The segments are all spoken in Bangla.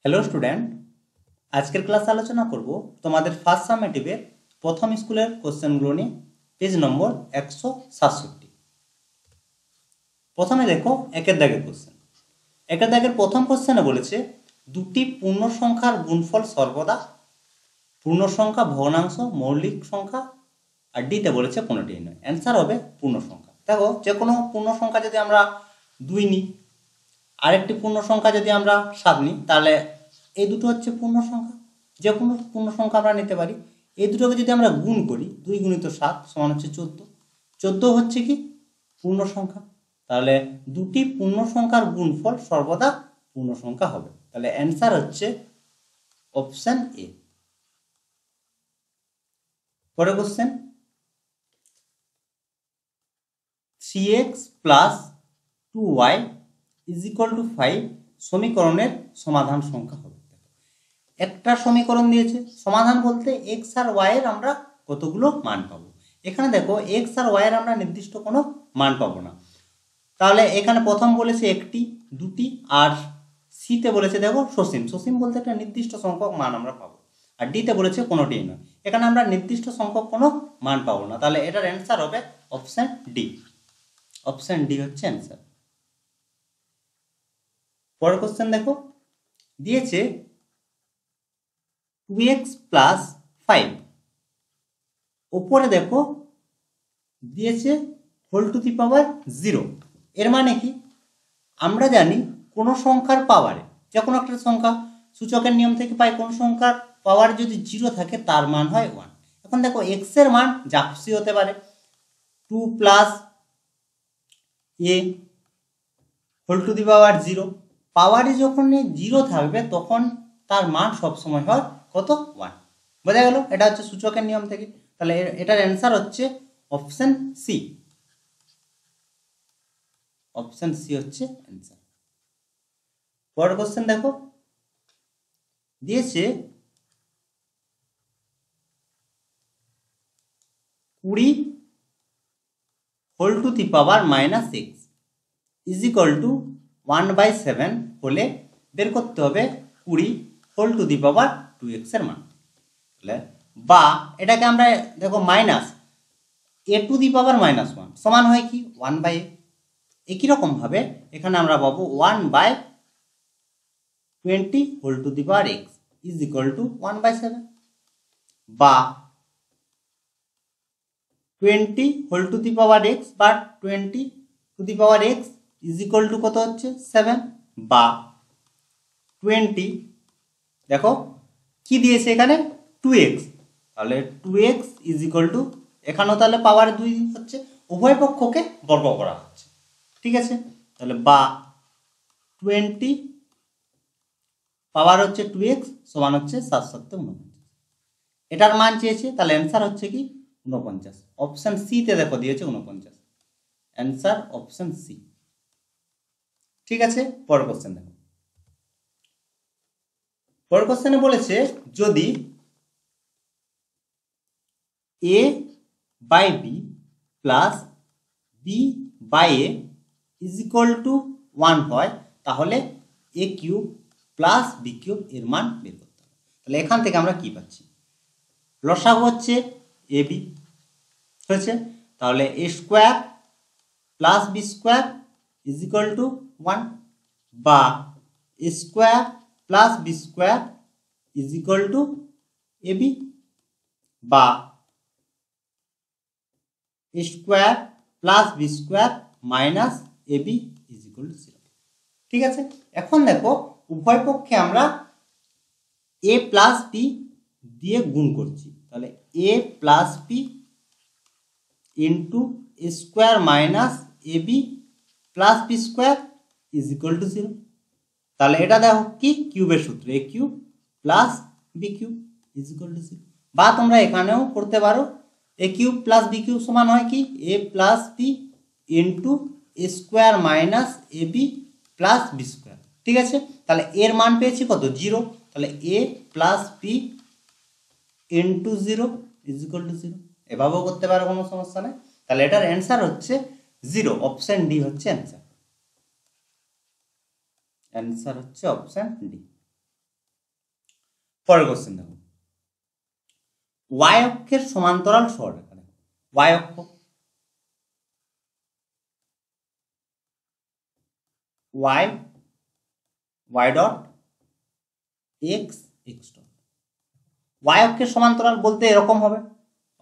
হ্যালো স্টুডেন্ট, আজকের ক্লাস আলোচনা করব তোমাদের ফার্স্ট সামেটিভের প্রথম স্কুলের কোশ্চেনগুলো নিয়ে। পেজ নম্বর 167। প্রথমে দেখো একের দাগের কোশ্চেন। একের দাগের প্রথম কোশ্চেনে বলেছে দুটি পূর্ণ সংখ্যার গুণফল সর্বদা পূর্ণ সংখ্যা, ভগ্নাংশ, মৌলিক সংখ্যা, আর ডিতে বলেছে কোনোটিই নয়। অ্যান্সার হবে পূর্ণ সংখ্যা। দেখো যে কোনো পূর্ণ সংখ্যা যদি আমরা 2 নিই, আরেকটি পূর্ণ সংখ্যা যদি আমরা 7 নিই, তাহলে এই দুটো হচ্ছে পূর্ণ সংখ্যা। যে কোনো পূর্ণ সংখ্যা আমরা নিতে পারি। এই দুটোকে যদি আমরা গুণ করি, 2 গুণিত 7 সমান হচ্ছে 14। 14 হচ্ছে কি পূর্ণ সংখ্যা। তাহলে দুটি পূর্ণ সংখ্যার গুণফল সর্বদা পূর্ণ সংখ্যা হবে। তাহলে অ্যান্সার হচ্ছে অপশন এ। পরের কোশ্চেন, 3x + 2y = 5 সমীকরণের সমাধান সংখ্যা হবে। একটা সমীকরণ দিয়েছে, সমাধান বলতে x আর y এর আমরা কতগুলো মান পাবো। এখানে দেখো x আর y এর আমরা নির্দিষ্ট কোনো মান পাবো না। তাহলে এখানে প্রথম বলেছে একটি, দুটি, আর সিতে বলেছে দেখো সসীম। সসীম বলতে একটা নির্দিষ্ট সংখ্যক মান আমরা পাবো। আর ডিতে বলেছে কোনোটিই নয়। এখানে আমরা নির্দিষ্ট সংখ্যক কোনো মান পাবো না। তাহলে এটার অ্যান্সার হবে অপশন ডি। অপশন ডি হচ্ছে অ্যান্সার। পরের কোশ্চেন দেখো, দিয়েছে 2x + 5, ওপরে দেখো দিয়েছে (0). এর মানে কি, আমরা জানি কোন সংখ্যার পাওয়ারে, যে কোনো একটা সংখ্যা সূচকের নিয়ম থেকে পাই, কোন সংখ্যার পাওয়ার যদি 0 থাকে তার মান হয় 1। এখন দেখো x এর মান যা খুশি হতে পারে, 2 + a (0). পাওয়ারে যখন 0 থাকবে তখন তার মান সবসময় হয় কত? 1। বোঝা গেল? এটা হচ্ছে সূচকের নিয়ম থেকে। তাহলে এটার অ্যান্সার হচ্ছে অপশন সি। অপশন সি হচ্ছে অ্যান্সার। পরের কোশ্চেন দেখো, দিয়েছে 20 (x) = 1/7 হলে বের করতে হবে 20 (2x) এর মান। তাহলে বা এটাকে আমরা দেখো মাইনাস (a⁻1) সমান হয় কি 1/a। একই রকম ভাবে এখানে আমরা পাবো 1/20 (x) = 1/7 বা 20 (x) বা 20(x) = কত হচ্ছে 7 বা 20, দেখো কি দিয়েছে এখানে 2x। তাহলে 2x = এখানেও তাহলে পাওয়ার 2 হচ্ছে, উভয় পক্ষকে বর্গ করা হচ্ছে। ঠিক আছে? তাহলে বা 20 পাওয়ার হচ্ছে 2x সমান হচ্ছে 7 × 7 = 49। এটার মান চেয়েছে, তাহলে অ্যান্সার হচ্ছে কি 49। অপশন সি তে দেখো দিয়েছে 49। Answer option C. ঠিক আছে, পরের কোশ্চেন দেখো। পরের কোশ্চেনে বলেছে যদি a/b + b/a = 1 হয়, তাহলে a³ + b³ এর মান বের করতে হবে। তাহলে এখান থেকে আমরা কি পাচ্ছি? লসাগু হচ্ছে ab হয়েছে, তাহলে a² + b² = 1 বা a² + b² = ab বা a² + b² - ab = 0। ঠিক আছে, এখন দেখো উভয় পক্ষে আমরা a + b দিয়ে গুণ করছি। তাহলে a + b * a² - ab + b² = 0। তাহলে এটা দেখো কি কিউবের সূত্র, a³ + b³ = 0। বা তোমরা এখানেও করতে পারো, a³ + b³ সমান হয় কি a + b * a² - ab + b²। ঠিক আছে, তাহলে এর মান পেয়েছি কত? 0। তাহলে a + b * 0 = 0। এভাবেও করতে পারো, কোনো সমস্যা নেই। তাহলে এটার অ্যান্সার হচ্ছে 0। অপশন ডি হচ্ছে অ্যান্সার। অ্যান্সার হচ্ছে অপশন ডি। পরের কোশ্চেন দেখো, ওয়াই অক্ষের সমান্তরাল সরলরেখা, ওয়াই অক্ষ, Y Y dot X X dot, Y অক্ষের সমান্তরাল বলতে এরকম হবে,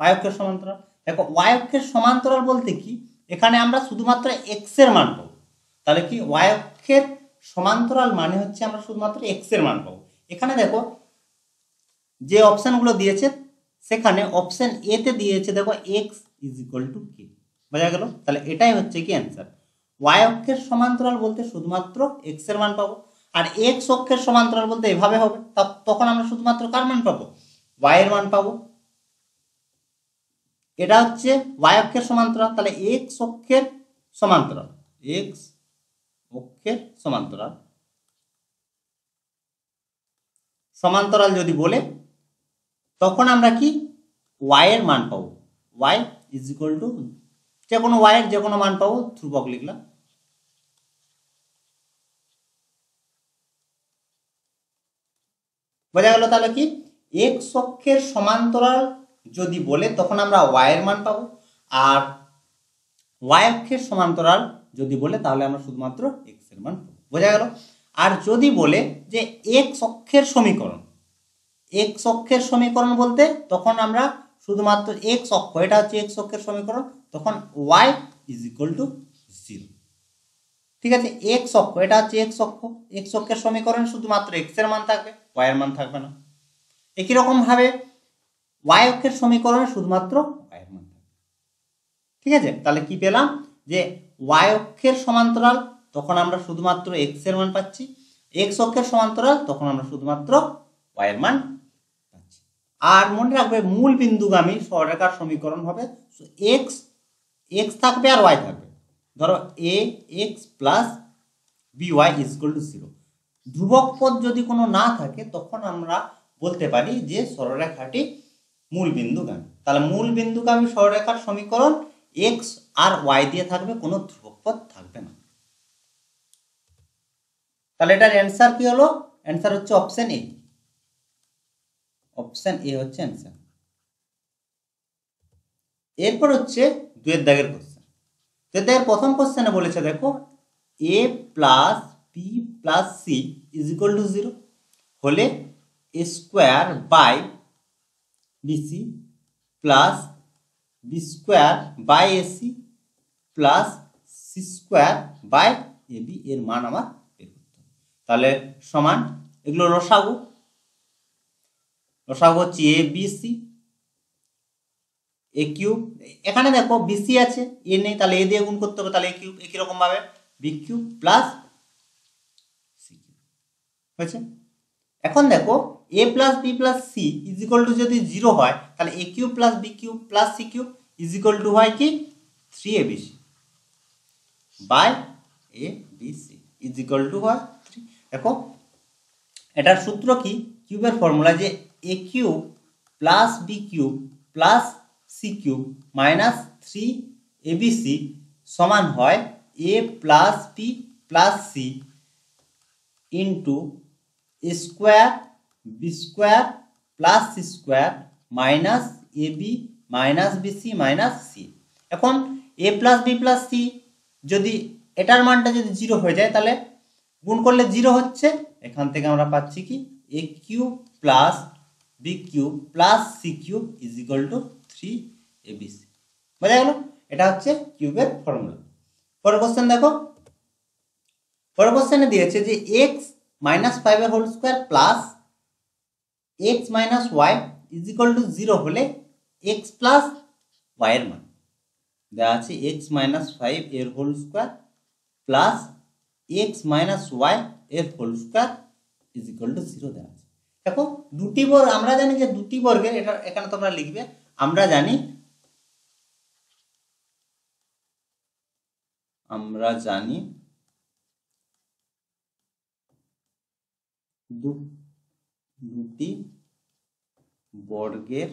ওয়াই অক্ষের সমান্তরাল। দেখো ওয়াই অক্ষের সমান্তরাল বলতে কি, এখানে আমরা শুধুমাত্র এক্স এর মান পাবো। তাহলে কি ওয়াই অক্ষের সমান্তরাল মানে হচ্ছে আমরা শুধুমাত্র এক্স এর মান পাবো। এখানে দেখো যে অপশনগুলো দিয়েছে, সেখানে অপশন এ তে দিয়েছে দেখো এক্স ইজ ইকুয়াল টু কে, বোঝা গেল? তাহলে এটাই হচ্ছে কি অ্যান্সার। ওয়াই অক্ষের সমান্তরাল বলতে শুধুমাত্র এক্স এর মান পাবো, আর এক্স অক্ষের সমান্তরাল বলতে এভাবে হবে, তখন আমরা শুধুমাত্র কার মান পাবো, ওয়াই এর মান পাবো। এটা হচ্ছে ওয়াই অক্ষের সমান্তরাল। তাহলে এক্স অক্ষের সমান্তরাল, এক্স অক্ষের সমান্তরাল, সমান্তরাল যদি বলে তখন আমরা কি ওয়াই এর মান পাবো, ওয়াই ইজ ইকুয়াল টু যে কোনো ওয়াই এর যে কোনো মান পাবো, ধ্রুবক লিখলাম। বোঝা গেল? তাহলে কি এক্স অক্ষের সমান্তরাল যদি বলে তখন আমরা ওয়াই এর মান পাবো, আর ওয়াই অক্ষের সমান্তরাল যদি বলে তাহলে আমরা শুধুমাত্র এক্স এর মান পাবো। বোঝা গেল? আর যদি বলে যে এক্স অক্ষের সমীকরণ, এক্স অক্ষের সমীকরণ বলতে তখন আমরা শুধুমাত্র এক্স অক্ষ, এটা হচ্ছে এক্স অক্ষের সমীকরণ, তখন ওয়াই ইজ ইকুয়াল টু 0। ঠিক আছে, এক্স অক্ষ, এটা হচ্ছে এক্স অক্ষ, এক্স অক্ষের সমীকরণ শুধুমাত্র এক্স এর মান থাকবে, ওয়াই এর মান থাকবে না। একই রকম ভাবে ওয়াই অক্ষের সমীকরণে শুধুমাত্র ওয়াই এর মান থাকবে। ঠিক আছে, তাহলে কি পেলাম যে ওয়াই অক্ষের সমান্তরাল তখন আমরা শুধুমাত্র এক্স এর মান পাচ্ছি, এক্স অক্ষের সমান্তরাল তখন আমরা শুধুমাত্র ওয়াই এর মান পাচ্ছি। আর মনে রাখবে মূল বিন্দুগামী সরলরেখার সমীকরণ হবে এক্স, এক্স থাকবে আর ওয়াই থাকবে। ধরো A X plus B Y is equal to 0। ধ্রুবক পদ যদি কোনো না থাকে তখন আমরা বলতে পারি যে সরলরেখাটি মূল বিন্দুগামী। তাহলে মূল বিন্দুগামী সরলরেখার সমীকরণ এক্স আর ওয়াই দিয়ে থাকবে, কোনো ধ্রুবক পদ থাকবে না। তাহলে এটার অ্যান্সার কি হলো? অ্যান্সার হচ্ছে অপশন এ, অপশন এ হচ্ছে অ্যান্সার। এরপর হচ্ছে দুয়ের দাগের কোশ্চেন। দুয়ের দাগের প্রথম কোশ্চেনে বলেছে দেখো A plus B plus C is equal to 0 হলে A square by BC plus B square by AC plus C square by AB এর মান আমার বের করতে হবে। তাহলে সমান এগুলো লসাগু, লসাগু হচ্ছে এ বি সি, এ কিউব, এখানে দেখো বিসি আছে এ নেই, তাহলে এ দিয়ে গুণ করতে হবে, তাহলে এ কিউব, একই রকম ভাবে B cube plus C cube হয়েছে। এখন দেখো A plus B plus C is equal to যদি 0 হয় তাহলে A cube plus B cube plus C cube is equal to হয় কি 3abc by A B C is equal to হয় 3। দেখো এটার সূত্র কি, কিউবের ফর্মুলা যে A cube plus B cube plus C cube minus 3abc সমান হয় A plus B plus C into A square B square plus C square minus A B minus BC minus C. এখন A plus B plus C যদি এটার মানটা যদি 0 হয়ে যায় তাহলে গুণ করলে 0 হচ্ছে, এখান থেকে আমরা পাচ্ছি কি A cube plus B cube plus C cube is equal to 3abc। বোঝা গেল? এটা হচ্ছে কিউবের ফর্মুলা। পরের কোশ্চেন দেখো, পরের কোশ্চেনে দিয়েছে যে এক্স মাইনাস 5 এর whole square plus X minus Y is equal to 0 হলে এক্স প্লাস ওয়াই এর মান দেওয়া আছে এক্স মাইনাস 5 এর whole square plus X minus Y এর whole square is equal to 0 দেওয়া আছে। দেখো দুটি বর্গ, আমরা জানি যে দুটি বর্গের, এটা এখানে তোমরা লিখবে আমরা জানি দুটি বর্গের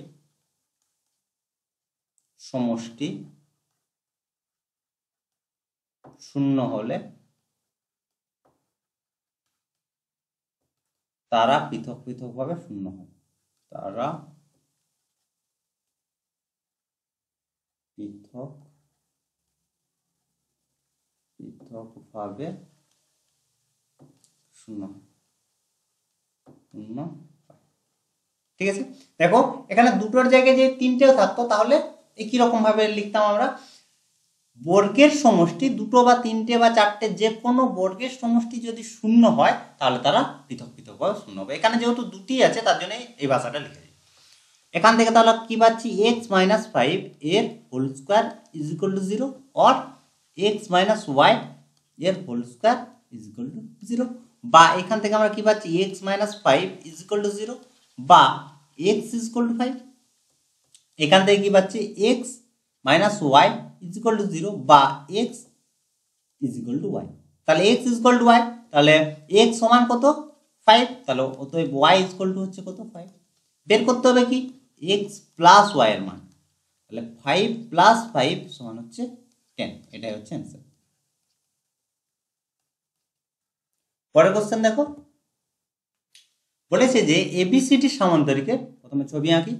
সমষ্টি 0 হলে তারা পৃথক পৃথকভাবে শূন্য হয়। তারা পৃথক পৃথকভাবে শূন্য শূন্য। ঠিক আছে, দেখো এখানে দুটোর জায়গায় যে তিনটেও থাকতো তাহলে একই রকম ভাবে লিখতাম আমরা। বর্গের সমষ্টি দুটো বা তিনটে বা চারটে যে কোনো বর্গের সমষ্টি যদি শূন্য হয় তাহলে তারা পৃথক পৃথকভাবে শূন্য হবে। এখানে যেহেতু দুটি আছে তার জন্য এই ভাষাটা লিখেছি। এখান থেকে তাহলে কি পাচ্ছি, এক্স মাইনাস ফাইভ এর whole square is equal to zero, or X minus Y এর whole square is equal to zero. বা এখান থেকে আমরা কি পাচ্ছি, X minus five is equal to zero বা X is equal to five. এখান থেকে কি পাচ্ছি, X minus Y is equal to zero বা X is equal to Y. তাহলে X is equal to Y, তাহলে এক্স সমান কত, ফাইভ। তাহলে অতএব ওয়াই ইজ ইকুয়াল টু হচ্ছে কত, ফাইভ। বের করতে হবে কি, এক্স প্লাস ওয়াই এর মান। তাহলে ফাইভ প্লাস ফাইভ সমান হচ্ছে 10। এটাই হচ্ছে অ্যান্সার। পরের কোশ্চেন দেখো, বলেছে যে এবিসিডি সামান্তরিকের, প্রথমে ছবি আঁকি,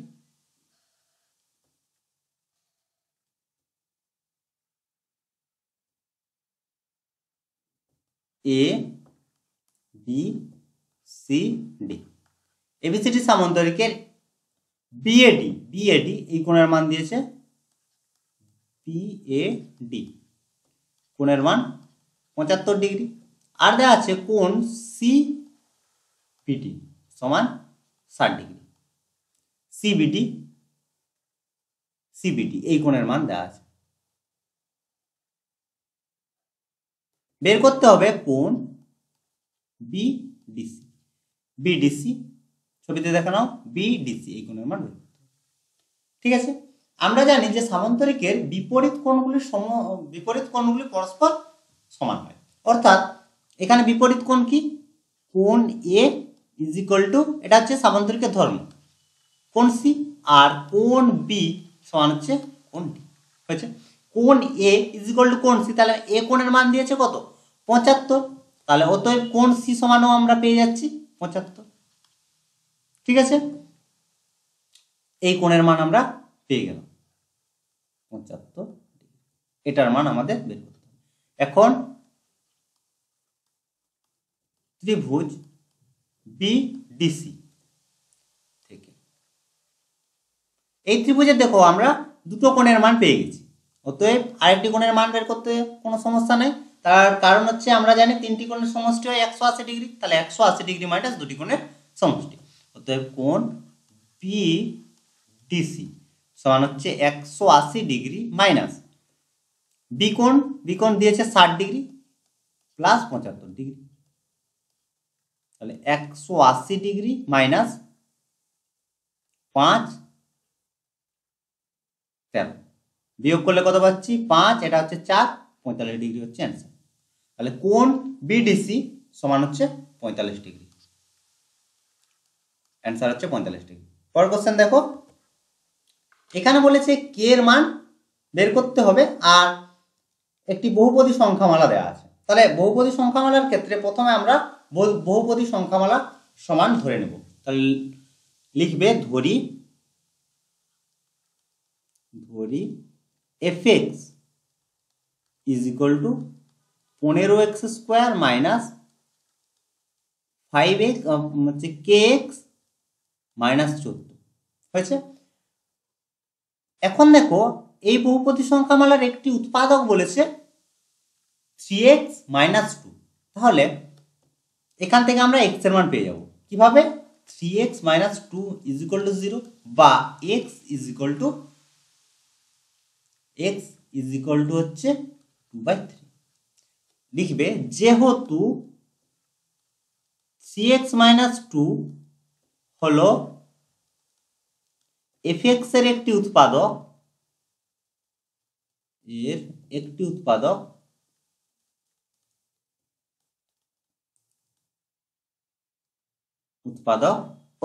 A B C D. ABCD সামান্তরিকের বিএডি এই কোণের মান দিয়েছে, বিএডি কোণের মান 75 ডিগ্রি। আর দেওয়া আছে কোণ সিবিডি সমান 60 ডিগ্রি। সিবিডি এই কোণের মান দেওয়া আছে। বের করতে হবে কোণ বিডিসি ছবিতে দেখা নাও, বিডিসি এই কোণের মান। ঠিক আছে, আমরা জানি যে সামান্তরিকের বিপরীত কোণগুলি পরস্পর সমান হয়। অর্থাৎ এখানে বিপরীত কোণ কি, কোণ এ ইজ ইকুয়াল টু, এটা হচ্ছে সামান্তরিকের ধর্ম, কোণ সি, আর কোণ বি সমান হচ্ছে কোণ ডি। হয়েছে, কোণ এ ইজ ইকুয়াল টু কোণ সি, তাহলে এ কোণের মান দিয়েছে কত, 75। তাহলে অতএব কোণ সি সমানও আমরা পেয়ে যাচ্ছি 75। ঠিক আছে, এই কোণের মান আমরা পেয়ে গেলাম 75। এটার মান আমাদের বের করতে হবে। এখন ত্রিভুজ বিডিসি থেকে এই ত্রিভুজের দেখো আমরা দুটো কোণের মান পেয়ে গেছি। অতএব আরেকটি কোণের মান বের করতে কোনো সমস্যা নেই। তার কারণ হচ্ছে আমরা জানি তিনটি কোণের সমষ্টি হয় 180 ডিগ্রি। তাহলে 180 ডিগ্রি মাইনাস দুটি কোণের সমষ্টি। অতএব কোণ বিডিসি সমান হচ্ছে 180 ডিগ্রি মাইনাস বিকোণ দিয়েছে 60 ডিগ্রি প্লাস 75 ডিগ্রি। তাহলে 180 ডিগ্রি মাইনাস 5 13 বিয়োগ করলে কত পাচ্ছি, 5, এটা হচ্ছে 4, 45 ডিগ্রি হচ্ছে অ্যান্সার। তাহলে কোণ বিডিসি সমান হচ্ছে 45 ডিগ্রি। অ্যান্সার হচ্ছে 45 ডিগ্রি। পরের কোশ্চেন দেখো, এখানে বলেছে কে এর মান বের করতে হবে আর একটি বহুপদী সংখ্যামালা দেওয়া আছে। তাহলে বহুপদী সংখ্যামালার ক্ষেত্রে প্রথমে আমরা বহুপদী সংখ্যামালা সমান ধরে নেব। তাহলে লিখবে ধরি fx is equal two 15x square minus 5x হচ্ছে kx মাইনাস 14। হয়েছে, এখন দেখো এই বহুপদী সংখ্যামালার একটি উৎপাদক বলেছে 3x মাইনাস 2। তাহলে এখান থেকে আমরা x এর মান পেয়ে যাব কিভাবে, 3x minus 2 is equal to 0 বা x ইজ ইকুয়াল টু হচ্ছে 2/3। লিখবে যেহেতু 3x মাইনাস 2 হলো fx এর একটি উৎপাদক,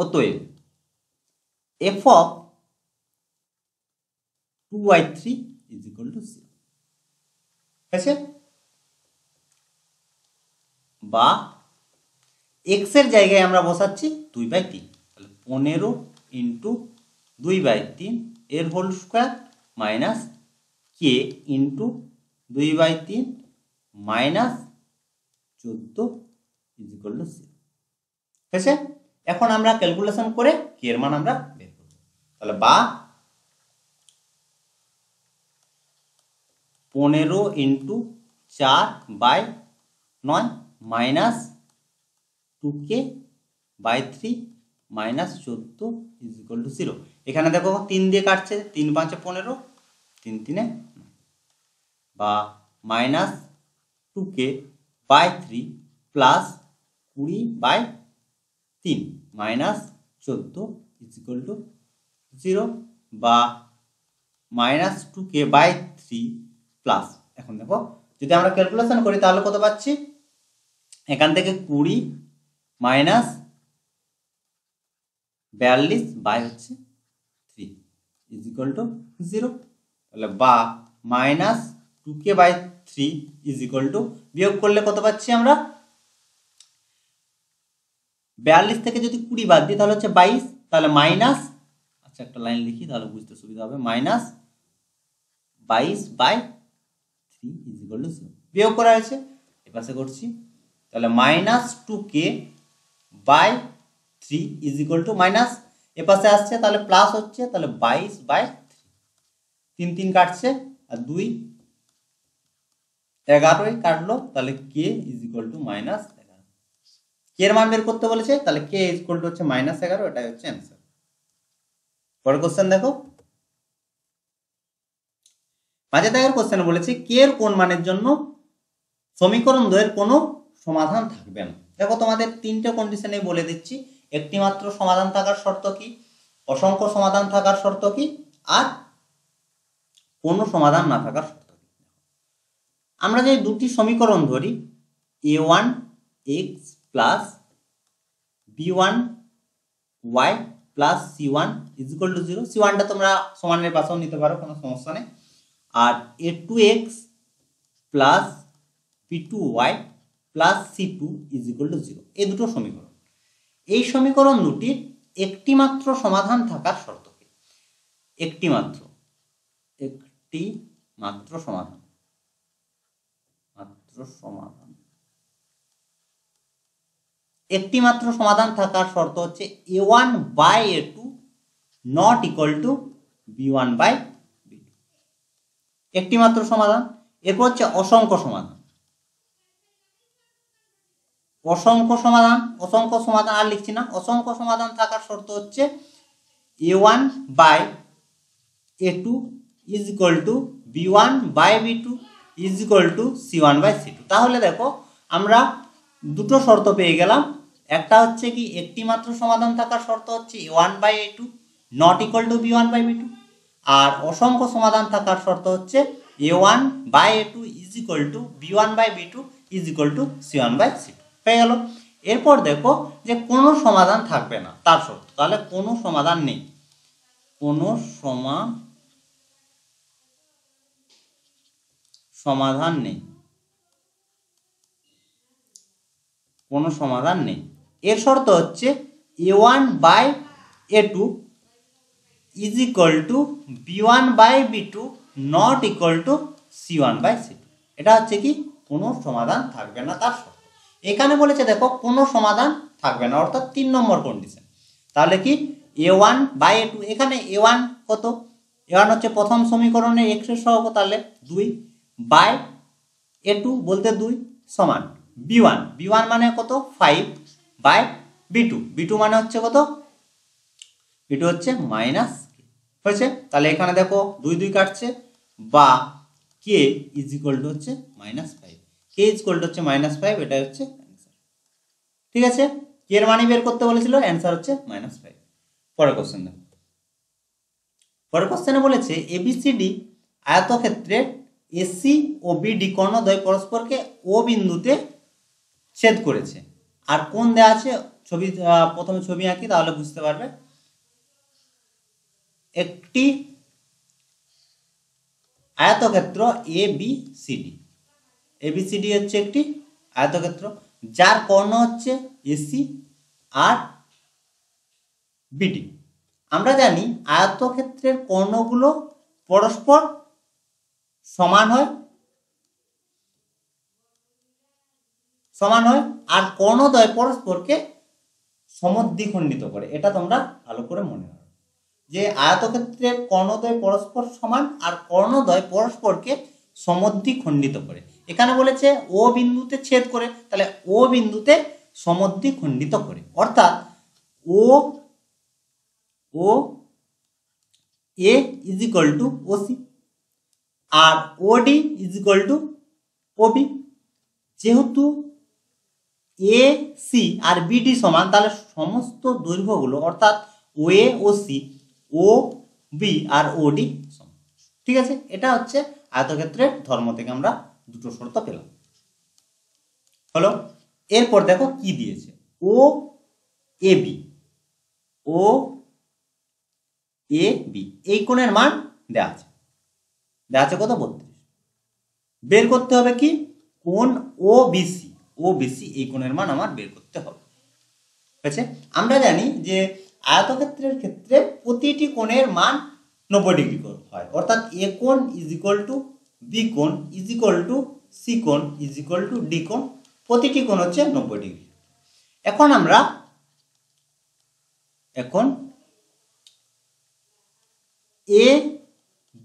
অতএব f of 2/3 is equal to 0। ঠিক আছে, বা এক্স এর জায়গায় আমরা বসাচ্ছি 2/3, তাহলে 15 ইন্টু 2/3 এর whole square minus K into 2/3 minus 14 is equal to 0। হয়েছে? এখন আমরা ক্যালকুলেশন করে কে এর মান আমরা বের করব। তাহলে বা 15 into 4/9 minus 2k/3 minus 14 is equal to 0। এখানে দেখো 3 দিয়ে কাটছে, 3 5 15, 3 3 বা minus 2k/3 plus 20/3 minus 14 is equal to 0 বা মাইনাস 2k/3 প্লাস, এখন দেখো যদি আমরা ক্যালকুলেশন করি তাহলে কত পাচ্ছি, এখান থেকে 20 মাইনাস 42 বাই হচ্ছে 3 ইজিক্যাল টু 0। তাহলে বা মাইনাস 2k/3 ইজিক্যাল টু, বিয়োগ করলে কত পাচ্ছি আমরা, 42 থেকে যদি 20 বাদ দিই তাহলে হচ্ছে 22, তাহলে মাইনাস, আচ্ছা একটা লাইন লিখি তাহলে বুঝতে সুবিধা হবে, মাইনাস 22/3 ইজিক্যাল টু 0। বিয়োগ করা হয়েছে, এপাশে করছি, তাহলে minus 2k/3 is equal two minus, এপাশে আসছে তাহলে প্লাস হচ্ছে, তাহলে 22/3, 3 3 কাটছে আর 2 11 কাটলো, তাহলে কে ইজিক্যাল টু মাইনাস 11। কে এর মান বের করতে বলেছে, তাহলে কে ইজিক্যাল টু হচ্ছে -11, এটাই হচ্ছে অ্যান্সার। পরের কোশ্চেন দেখো, 5 দাগের কোশ্চেন বলেছে কে এর কোন মানের জন্য সমীকরণ দ্বয়ের কোনো সমাধান থাকবে না। দেখো তোমাদের 3টে কন্ডিশনে বলে দিচ্ছি, একটি মাত্র সমাধান থাকার শর্ত কি, অসংখ্য সমাধান থাকার শর্ত কি, আর কোনো সমাধান না থাকার শর্ত কি। আমরা যে দুটি সমীকরণ ধরি, a1x plus b1y plus c1 is equal to 0, c1টা তোমরা সমানের পাশেও নিতে পারো, কোনো সমস্যা নেই, আর a2x plus b2y plus c2 is equal to 0, এই দুটো সমীকরণ। এই সমীকরণ দুটির একটি মাত্র সমাধান থাকার শর্ত কি, একটি মাত্র সমাধান, একটি মাত্র সমাধান থাকার শর্ত হচ্ছে a1/a2 not equal to b1/b2, একটি মাত্র সমাধান। এরপর হচ্ছে অসংখ্য সমাধান, অসংখ্য সমাধান আর লিখছি না, অসংখ্য সমাধান থাকার শর্ত হচ্ছে a1/a2 is equal two b1/b2 is equal two c1/c2। তাহলে দেখো আমরা দুটো শর্ত পেয়ে গেলাম, একটা হচ্ছে কি একটি মাত্র সমাধান থাকার শর্ত হচ্ছে a1/a2 not equal to b1/b2, আর অসংখ্য সমাধান থাকার শর্ত হচ্ছে a1/a2 is equal two b1/b2 is equal two c1/c2। হয়ে গেল। এরপর দেখো যে কোনো সমাধান থাকবে না তার শর্ত, তাহলে কোনো সমাধান নেই, কোনো সমাধান নেই, কোনো সমাধান নেই। এর শর্ত হচ্ছে a1/a2 is equal two b1/b2 not equal to c1/c2। এটা হচ্ছে কি কোনো সমাধান থাকবে না তার শর্ত। এখানে বলেছে দেখো কোনো সমাধান থাকবে না, অর্থাৎ 3 নম্বর কন্ডিশন। তাহলে কি a1/a2, এখানে a1 কত, a1 হচ্ছে প্রথম সমীকরণের x এর সহগ, তাহলে 2/a2 বলতে 2 সমান b1 মানে কত 5/b2, b2 মানে হচ্ছে কত, b2 হচ্ছে মাইনাস, হয়েছে। তাহলে এখানে দেখো 2 2 কাটছে, বা k ইজ ইকুয়াল টু হচ্ছে -5, k ইজ ইকুয়াল টু হচ্ছে -5, এটাই হচ্ছে অ্যান্সার। ঠিক আছে, k এর মানই বের করতে বলেছিল, অ্যান্সার হচ্ছে -5। পরের কোশ্চেন দেখো, পরের কোশ্চেনে বলেছে ABCD আয়তক্ষেত্রে AC ও BD কর্ণদ্বয় পরস্পরকে O বিন্দুতে ছেদ করেছে, আর কোণ দেয়া আছে, ছবি প্রথমে ছবি আঁকি তাহলে বুঝতে পারবে। একটি আয়তক্ষেত্র ABCD হচ্ছে একটি আয়তক্ষেত্র যার কর্ণ হচ্ছে এসি আর বিডি। আমরা জানি আয়তক্ষেত্রের কর্ণগুলো পরস্পর সমান হয় আর কর্ণদ্বয় পরস্পরকে সমদ্বিখণ্ডিত করে। এটা তোমরা ভালো করে মনে রাখো যে আয়তক্ষেত্রের কর্ণদ্বয় পরস্পর সমান আর কর্ণদ্বয় পরস্পরকে সমদ্বিখণ্ডিত করে। এখানে বলেছে ও বিন্দুতে ছেদ করে, তাহলে ও বিন্দুতে সমদ্বিখণ্ডিত করে, অর্থাৎ O A is equal to OC আর OD is equal two Obi. যেহেতু এ সি আর বিডি সমান, তাহলে সমস্ত দৈর্ঘ্যগুলো অর্থাৎ ও এ ও সি, ও বি আর ওডি সমান। ঠিক আছে, এটা হচ্ছে আয়তক্ষেত্রের ধর্ম থেকে আমরা দুটো শর্ত পেলাম। হলো, এরপর দেখো কি দিয়েছে, ও A B, O A B এই কোণের মান দেওয়া আছে কত 32। বের করতে হবে কি কোণ ও বিসি, এই কোণের মান আমার বের করতে হবে। ঠিক আছে, আমরা জানি যে আয়তক্ষেত্রের ক্ষেত্রে প্রতিটি কোণের মান 90 ডিগ্রি হয়, অর্থাৎ এ কোণ ইজ ইকুয়াল টু বি কোণ ইজ ইকুয়াল টু সি কোণ ইজ ইকুয়াল টু ডি কোণ। প্রতিটি কোণ হচ্ছে 90 ডিগ্রি। এখন এ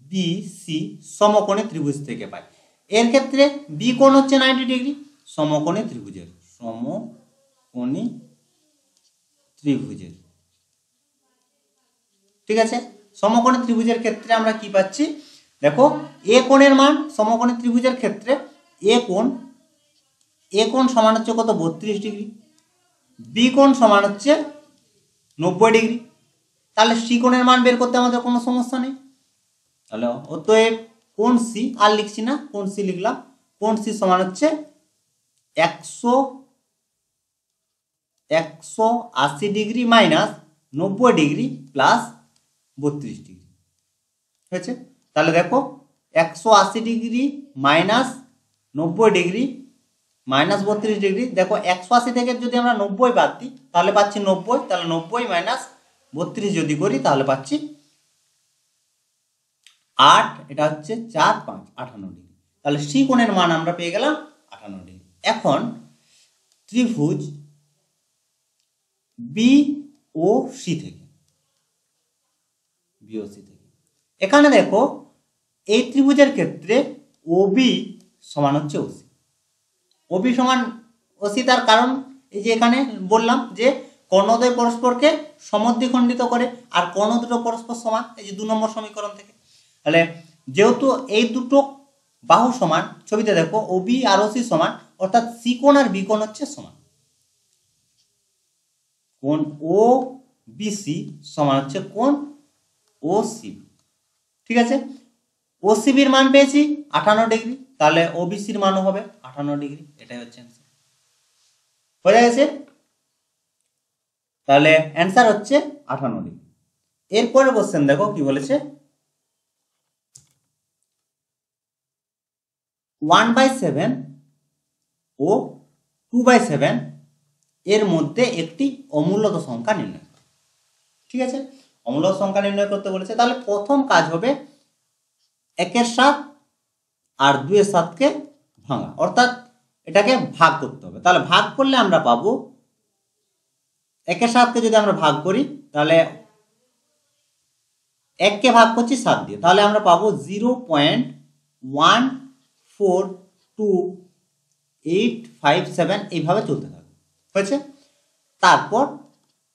বি সি সমকোণী ত্রিভুজ থেকে পাই। এর ক্ষেত্রে বি কোণ হচ্ছে 90 ডিগ্রি, সমকোণী ত্রিভুজের ঠিক আছে, সমকোণী ত্রিভুজের ক্ষেত্রে আমরা কি পাচ্ছি দেখো, এ কোণের মান সমকোণী ত্রিভুজের ক্ষেত্রে এ কোণ সমান হচ্ছে কত 32 ডিগ্রি, বি কোণ সমান হচ্ছে 90 ডিগ্রি। তাহলে সি কোণের মান বের করতে আমাদের কোনো সমস্যা নেই। তাহলে অতএব কোণ সি, আর লিখছি না, কোণ সি লিখলাম, কোণ সি সমান হচ্ছে 180 degree minus 90 degree plus 32 degree হয়েছে। তাহলে দেখো 180 degree minus 90 degree minus 32 degree, দেখো 180 থেকে যদি আমরা 90 বাদ দিই তাহলে পাচ্ছি 90, তাহলে 90 মাইনাস 32 যদি করি তাহলে পাচ্ছি 8, এটা হচ্ছে 4 5 58 ডিগ্রি। তাহলে সি কোণের মান আমরা পেয়ে গেলাম 58 ডিগ্রি। এখন ত্রিভুজ বি ও সি থেকে এখানে দেখো এই ত্রিভুজের ক্ষেত্রে ওবি সমান হচ্ছে ওসি। ওবি সমান ওসি তার কারণ এই যে এখানে বললাম যে কর্ণদ্বয় পরস্পরকে সমদ্বিখণ্ডিত করে আর কর্ণ দুটো পরস্পর সমান, এই যে 2 নম্বর সমীকরণ থেকে। তাহলে যেহেতু এই দুটো বাহু সমান, ছবিতে দেখো ওবি আর ওসি সমান, অর্থাৎ সি কোণ আর বি কোণ হচ্ছে সমান। কোণ ও বিসি সমান হচ্ছে কোণ ও সিবি। ঠিক আছে, ও সিবির মান পেয়েছি 58 ডিগ্রি, তাহলে ও বিসির মানও হবে 58 ডিগ্রি। এটাই হচ্ছে অ্যান্সার, হয়ে গেছে। তাহলে অ্যান্সার হচ্ছে 58 ডিগ্রি। এরপরে কোশ্চেন দেখো কি বলেছে, 1/7 ও 2/7 এর মধ্যে একটি অমূলত সংখ্যা নির্ণয় করো। ঠিক আছে, অমূলত সংখ্যা নির্ণয় করতে বলেছে। তাহলে প্রথম কাজ হবে 1-এর 7 আর 2-এর 7কে ভাঙা, অর্থাৎ এটাকে ভাগ করতে হবে। তাহলে ভাগ করলে আমরা পাবো 1-এর 7কে যদি আমরা ভাগ করি তাহলে 1কে ভাগ করছি 7 দিয়ে, তাহলে আমরা পাবো 0.142857 এইভাবে চলতে থাকবে। হয়েছে, তারপর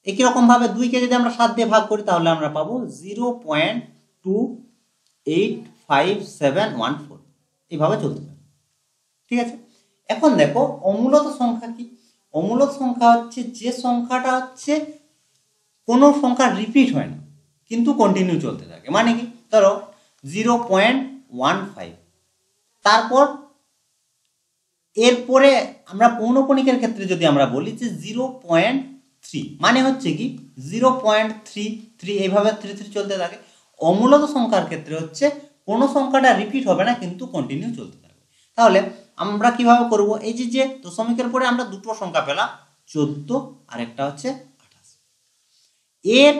একই রকম ভাবে 2কে যদি আমরা 7 দিয়ে ভাগ করি তাহলে আমরা পাবো 0.285714 এইভাবে চলতে থাকবে। ঠিক আছে, এখন দেখো অমূলত সংখ্যা কি। অমূলত সংখ্যা হচ্ছে যে সংখ্যাটা হচ্ছে কোনো সংখ্যা রিপিট হয় না কিন্তু কন্টিনিউ চলতে থাকে। মানে কি, ধরো 0.15, তারপর এরপরে আমরা পৌনঃপুনিকের ক্ষেত্রে যদি আমরা বলি যে 0.3, মানে হচ্ছে কি 0.33 এইভাবে 33 চলতে থাকে। অমূলত সংখ্যার ক্ষেত্রে হচ্ছে কোনো সংখ্যাটা রিপিট হবে না কিন্তু কন্টিনিউ চলতে থাকবে। তাহলে আমরা কিভাবে করব, এই যে দশমিকের পরে আমরা দুটো সংখ্যা পেলাম 14 আর একটা হচ্ছে 28। এর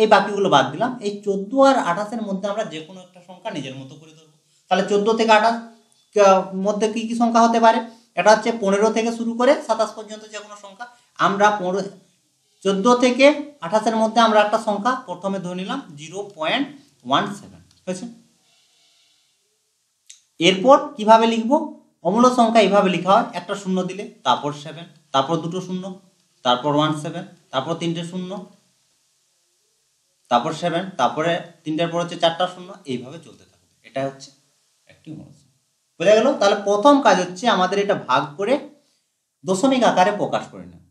এই বাকিগুলো বাদ দিলাম। এই 14 আর 28-এর মধ্যে আমরা যে কোনো একটা সংখ্যা নিজের মতো করে ধরবো। তাহলে 14 থেকে 28 মধ্যে কি কি সংখ্যা হতে পারে? এটা হচ্ছে 15 থেকে শুরু করে 27 পর্যন্ত যে কোনো সংখ্যা। আমরা 14 থেকে 28-এর মধ্যে আমরা একটা সংখ্যা প্রথমে ধরে নিলাম 0.17 হয়েছে। এরপর কিভাবে লিখবো? অমূল্য সংখ্যা এইভাবে লেখা হয়, একটা শূন্য দিলে, তারপর 7, তারপর দুটো শূন্য, তারপর 17, তারপর তিনটে শূন্য, তারপর 7, তারপরে তিনটের পর হচ্ছে 4টা শূন্য, এইভাবে চলতে থাকবে। এটা হচ্ছে একটি অমূল্য সংখ্যা। বোঝা গেল? তাহলে প্রথম কাজ হচ্ছে আমাদের এটা ভাগ করে দশমিক আকারে প্রকাশ করে নেওয়া।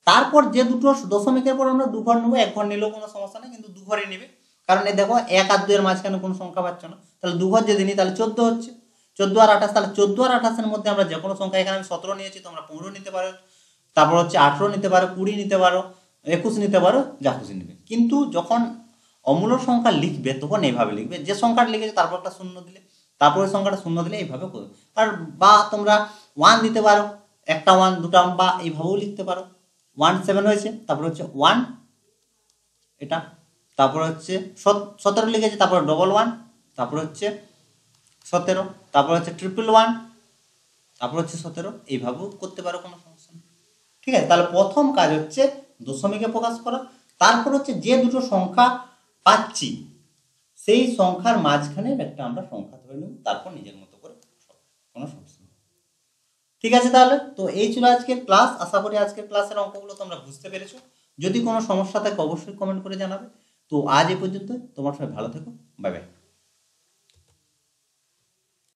তারপর যে দুটো দশমিকের পর আমরা 2 ঘর নেবো, 1 ঘর নিলেও কোনো সমস্যা নেই, কিন্তু 2 ঘরই নেবে। কারণ এই দেখো 1 আর 2 এর মাঝখানে কোনো সংখ্যা পাচ্ছ না, তাহলে 2 ঘর যদি নিই তাহলে 14 হচ্ছে। 14 আর 28, তাহলে 14 আর 28-এর মধ্যে আমরা যে কোনো সংখ্যা, এখানে আমি 17 নিয়েছি, তোমরা 15 নিতে পারো, তারপর হচ্ছে 18 নিতে পারো, 20 নিতে পারো, 21 নিতে পারো, যা খুশি নেবে। কিন্তু যখন অমূল্য সংখ্যা লিখবে তখন এইভাবে লিখবে, যে সংখ্যাটা লিখেছে তারপর একটা শূন্য দিলে, তারপরে সংখ্যাটা শূন্য দিলে, এইভাবে করবে। আর বা তোমরা 1 দিতে পারো, একটা 1, দুটা, বা এইভাবেও লিখতে পারো। 17 হয়েছে, তারপর হচ্ছে 1 এটা, তারপর হচ্ছে 17 লিখেছে, তারপর 11, তারপর হচ্ছে 17, তারপর হচ্ছে 111, তারপর হচ্ছে 17, এইভাবেও করতে পারো, কোনো সমস্যা নেই। ঠিক আছে? তাহলে প্রথম কাজ হচ্ছে দশমিকে প্রকাশ করা। তারপর হচ্ছে যে দুটো সংখ্যা পাচ্ছি সেই সংখ্যার মাঝখানে একটা আমরা সংখ্যা ধরে নেব, তারপর নিজের মতো করে, কোনো সমস্যা নেই। ঠিক আছে? তাহলে তো এই ছিল আজকের ক্লাস। আশা করি আজকের ক্লাসের অঙ্কগুলো তোমরা বুঝতে পেরেছো। যদি কোনো সমস্যা থাকে অবশ্যই কমেন্ট করে জানাবে। তো আজ এ পর্যন্ত, তোমার সবাই ভালো থেকো, বাই বাই।